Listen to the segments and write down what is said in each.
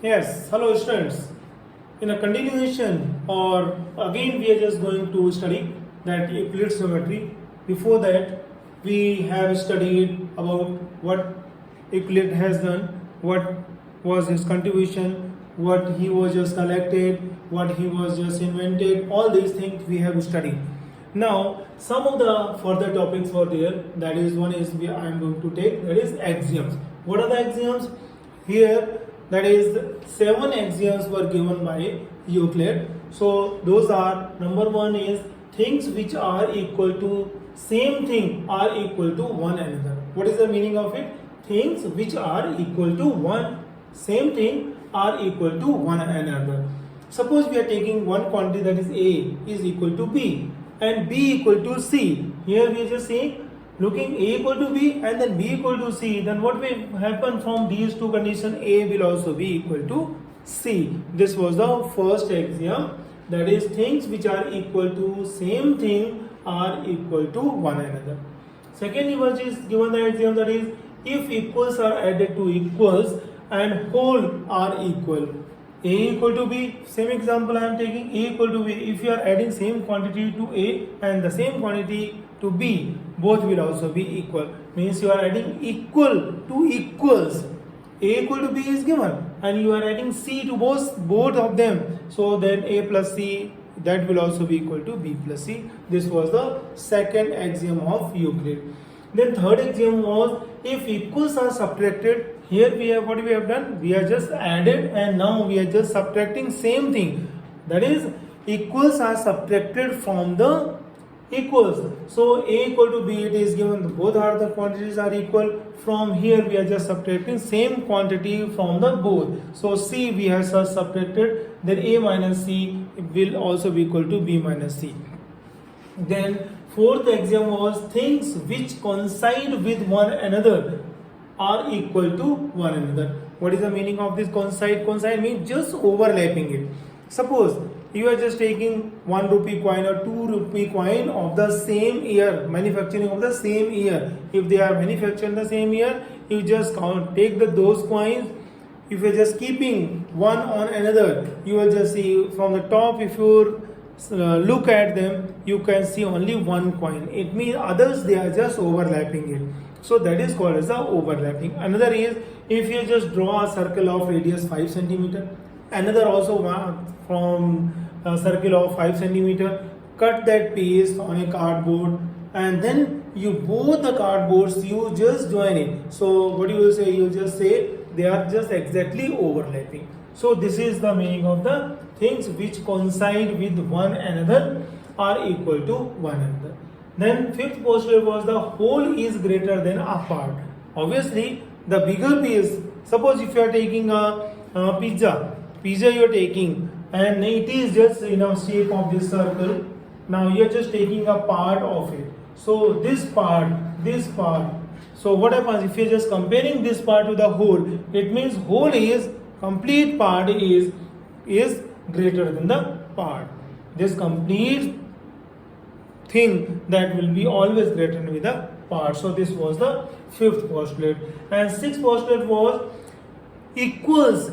Yes, hello students. In a continuation, or again, we are just going to study that Euclid geometry. Before that, we have studied about what Euclid has done, what was his contribution, what he was just collected, what he was just invented. All these things we have studied. Now, some of the further topics were there. That is, one is I am going to take, that is axioms. What are the axioms? Here, that is 7 axioms were given by Euclid. So those are, number 1 is things which are equal to same thing are equal to one another. What is the meaning of it? Things which are equal to one same thing are equal to one another. Suppose we are taking one quantity, that is A is equal to B and B equal to C. Here we are just saying, looking A equal to B and then B equal to C, then what will happen from these two conditions? A will also be equal to C. This was the first axiom, that is things which are equal to same thing are equal to one another. Second was is given the axiom, that is if equals are added to equals and whole are equal. A equal to B, same example I am taking, A equal to B. If you are adding same quantity to A and the same quantity to B, both will also be equal. Means you are adding equal to equals. A equal to B is given and you are adding C to both of them. So then A plus C, that will also be equal to B plus C. This was the second axiom of Euclid. Then third axiom was if equals are subtracted. Here we have, what we have done? We are just added and now we are just subtracting same thing. That is equals are subtracted from the equals. So A equal to B, it is given both are the quantities are equal. From here we are just subtracting same quantity from the both. So C we have subtracted, then A minus C will also be equal to B minus C. Then fourth axiom was things which coincide with one another are equal to one another. What is the meaning of this coincide? Coincide means just overlapping it. Suppose you are just taking 1 rupee coin or 2 rupee coin of the same year, manufacturing of the same year. If they are manufactured in the same year, you just take those coins. If you are just keeping one on another, you will just see from the top, if you look at them, you can see only one coin. It means others, they are just overlapping it. So that is called as the overlapping. Another is if you just draw a circle of radius 5 centimeter, another also from a circle of 5 centimeter, cut that piece on a cardboard and then you both the cardboards you just join it. So what you will say? You just say they are just exactly overlapping. So this is the meaning of the things which coincide with one another are equal to one another. Then fifth postulate was the whole is greater than a part. Obviously, the bigger piece, suppose if you are taking a pizza you are taking and it is just in a shape of this circle. Now you are just taking a part of it. So this part. So what happens if you are just comparing this part to the whole? It means whole is complete part is greater than the part. This complete thing that will be always greater with the part. So this was the fifth postulate. And sixth postulate was equals.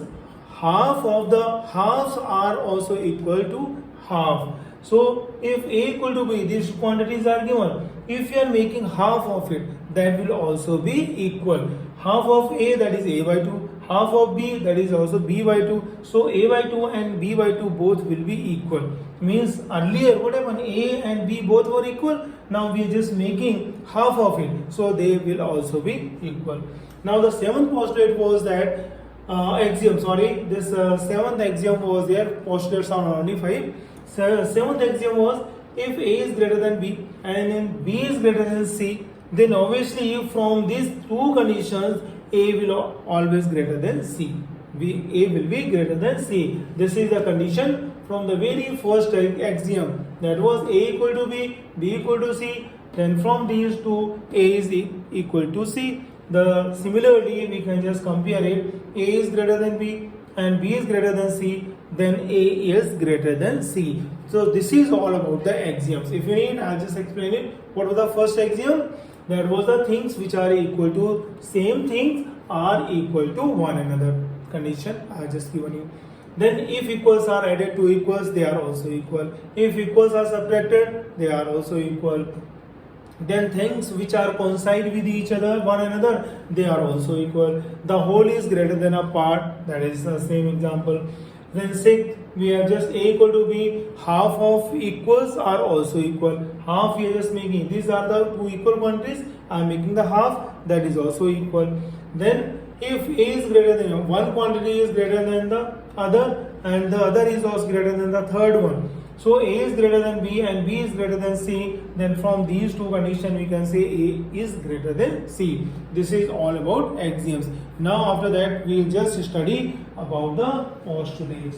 Half of the halves are also equal to half. So if A equal to B, these quantities are given. If you are making half of it, that will also be equal. Half of A, that is A by 2. Half of B, that is also B by 2. So A by 2 and B by 2 both will be equal. Means earlier what happened? A and B both were equal. Now we are just making half of it. So they will also be equal. Now the seventh postulate was that this seventh axiom was there. Postulates are only 5. Seventh axiom was if A is greater than B and then B is greater than C, then obviously from these two conditions A will always greater than C. A will be greater than C. This is the condition from the very first axiom, that was A equal to B, B equal to C. Then from these two, A is equal to C. Similarly, we can just compare it. A is greater than B and B is greater than C. Then A is greater than C. So this is all about the axioms. If you need, I'll just explain it. What was the first axiom? That was the things which are equal to same things are equal to one another. condition I just given you. Then if equals are added to equals, they are also equal. If equals are subtracted, they are also equal. Then things which are coincide with each other, one another, they are also equal. The whole is greater than a part, that is the same example. Then sixth, we have just a equal to b, half of equals are also equal. Half we are just making, these are the two equal quantities, I am making the half, that is also equal. Then if a is greater than, one quantity is greater than the other and the other is also greater than the third one. So a is greater than b and b is greater than c, then from these two conditions we can say a is greater than c. This is all about axioms. Now after that we will just study about the postulates.